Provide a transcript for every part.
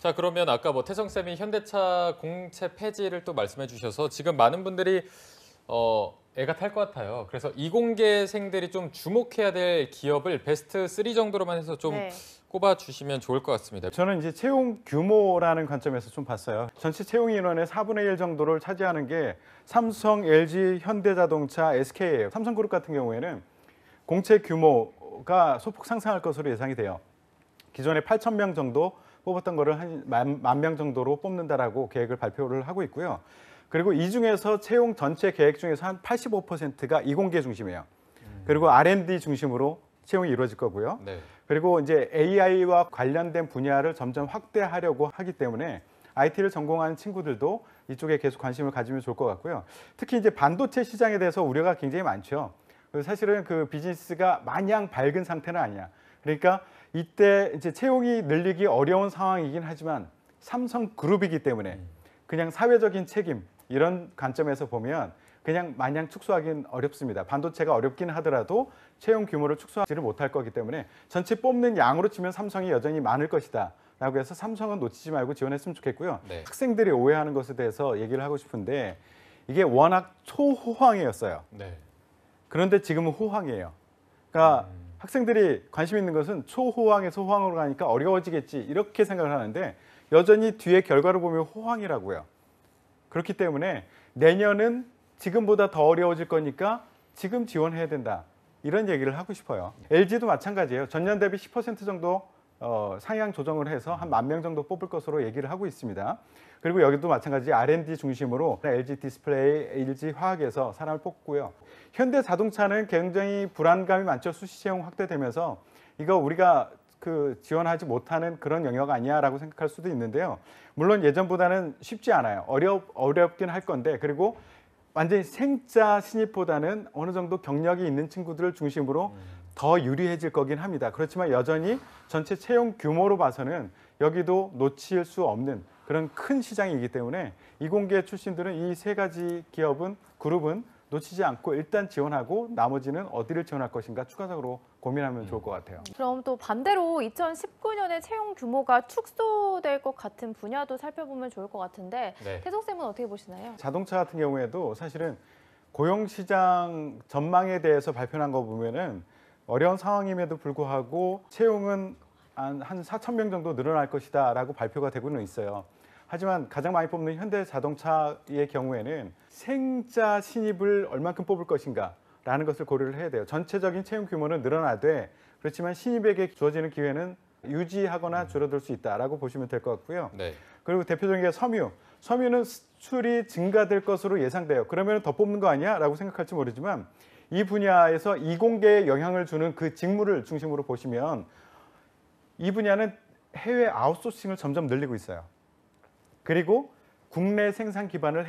자, 그러면 아까 뭐 태성쌤이 현대차 공채 폐지를 또 말씀해 주셔서 지금 많은 분들이 애가 탈 것 같아요. 그래서 이공계생들이 좀 주목해야 될 기업을 베스트 3 정도로만 해서 좀 꼽아주시면 좋을 것 같습니다. 저는 이제 채용 규모라는 관점에서 좀 봤어요. 전체 채용 인원의 4분의 1 정도를 차지하는 게 삼성, LG, 현대자동차, SK예요. 삼성그룹 같은 경우에는 공채 규모가 소폭 상승할 것으로 예상이 돼요. 기존에 8,000명 정도 뽑았던 거를 한 10,000명 정도로 뽑는다라고 계획을 발표를 하고 있고요. 그리고 이 중에서 채용 전체 계획 중에서 한 85%가 이공계 중심이에요. 그리고 R&D 중심으로 채용이 이루어질 거고요. 네. 그리고 이제 AI와 관련된 분야를 점점 확대하려고 하기 때문에 IT를 전공하는 친구들도 이쪽에 계속 관심을 가지면 좋을 것 같고요. 특히 이제 반도체 시장에 대해서 우려가 굉장히 많죠. 사실은 그 비즈니스가 마냥 밝은 상태는 아니야. 그러니까 이때 이제 채용이 늘리기 어려운 상황이긴 하지만 삼성그룹이기 때문에 그냥 사회적인 책임 이런 관점에서 보면 그냥 마냥 축소하기는 어렵습니다. 반도체가 어렵긴 하더라도 채용 규모를 축소하지를 못할 거기 때문에 전체 뽑는 양으로 치면 삼성이 여전히 많을 것이다 라고 해서 삼성은 놓치지 말고 지원했으면 좋겠고요. 네. 학생들이 오해하는 것에 대해서 얘기를 하고 싶은데 이게 워낙 초호황이었어요. 네. 그런데 지금은 호황이에요. 그러니까 학생들이 관심 있는 것은 초호황에서 호황으로 가니까 어려워지겠지 이렇게 생각을 하는데 여전히 뒤에 결과를 보면 호황이라고요. 그렇기 때문에 내년은 지금보다 더 어려워질 거니까 지금 지원해야 된다. 이런 얘기를 하고 싶어요. LG도 마찬가지예요. 전년 대비 10% 정도 상향 조정을 해서 한 10,000명 정도 뽑을 것으로 얘기를 하고 있습니다. 그리고 여기도 마찬가지 R&D 중심으로 LG 디스플레이, LG 화학에서 사람을 뽑고요. 현대 자동차는 굉장히 불안감이 많죠. 수시 채용 확대되면서 이거 우리가 지원하지 못하는 그런 영역 아니야라고 생각할 수도 있는데요. 물론 예전보다는 쉽지 않아요. 어렵긴 할 건데 그리고 완전히 생자 신입보다는 어느 정도 경력이 있는 친구들을 중심으로 더 유리해질 거긴 합니다. 그렇지만 여전히 전체 채용 규모로 봐서는 여기도 놓칠 수 없는 그런 큰 시장이기 때문에 이공계 출신들은 이 세 가지 그룹은 놓치지 않고 일단 지원하고 나머지는 어디를 지원할 것인가 추가적으로 고민하면 좋을 것 같아요. 그럼 또 반대로 2019년에 채용 규모가 축소될 것 같은 분야도 살펴보면 좋을 것 같은데 네. 태성쌤은 어떻게 보시나요? 자동차 같은 경우에도 사실은 고용시장 전망에 대해서 발표한 거 보면은 어려운 상황임에도 불구하고 채용은 한 4,000명 정도 늘어날 것이다 라고 발표가 되고는 있어요. 하지만 가장 많이 뽑는 현대자동차의 경우에는 생자 신입을 얼만큼 뽑을 것인가 라는 것을 고려를 해야 돼요. 전체적인 채용 규모는 늘어나되 그렇지만 신입에게 주어지는 기회는 유지하거나 줄어들 수 있다라고 보시면 될 것 같고요. 네. 그리고 대표적인 게 섬유는 수출이 증가될 것으로 예상돼요. 그러면 더 뽑는 거 아니야? 라고 생각할지 모르지만 이 분야에서 이공계에 영향을 주는 그 직무를 중심으로 보시면 이 분야는 해외 아웃소싱을 점점 늘리고 있어요. 그리고 국내 생산 기반을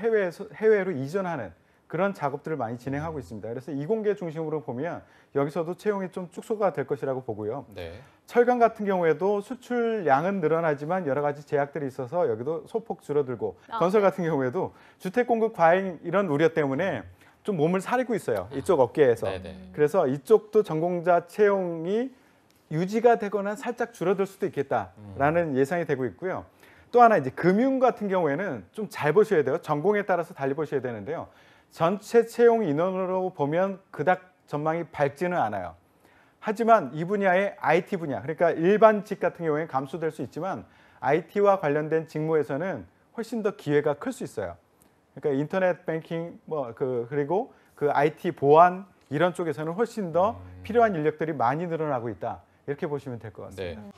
해외로 이전하는 그런 작업들을 많이 진행하고 있습니다. 그래서 이공계 중심으로 보면 여기서도 채용이 좀 축소가 될 것이라고 보고요. 네. 철강 같은 경우에도 수출량은 늘어나지만 여러 가지 제약들이 있어서 여기도 소폭 줄어들고 건설 같은 경우에도 주택 공급 과잉 이런 우려 때문에 좀 몸을 사리고 있어요. 이쪽 업계에서. 그래서 이쪽도 전공자 채용이 유지가 되거나 살짝 줄어들 수도 있겠다라는 예상이 되고 있고요. 또 하나 이제 금융 같은 경우에는 좀 잘 보셔야 돼요. 전공에 따라서 달리 보셔야 되는데요. 전체 채용 인원으로 보면 그닥 전망이 밝지는 않아요. 하지만 이 분야의 IT 분야, 그러니까 일반직 같은 경우에는 감소될 수 있지만 IT와 관련된 직무에서는 훨씬 더 기회가 클 수 있어요. 그러니까 인터넷 뱅킹 그리고 그 IT 보안 이런 쪽에서는 훨씬 더 필요한 인력들이 많이 늘어나고 있다. 이렇게 보시면 될 것 같습니다. 네.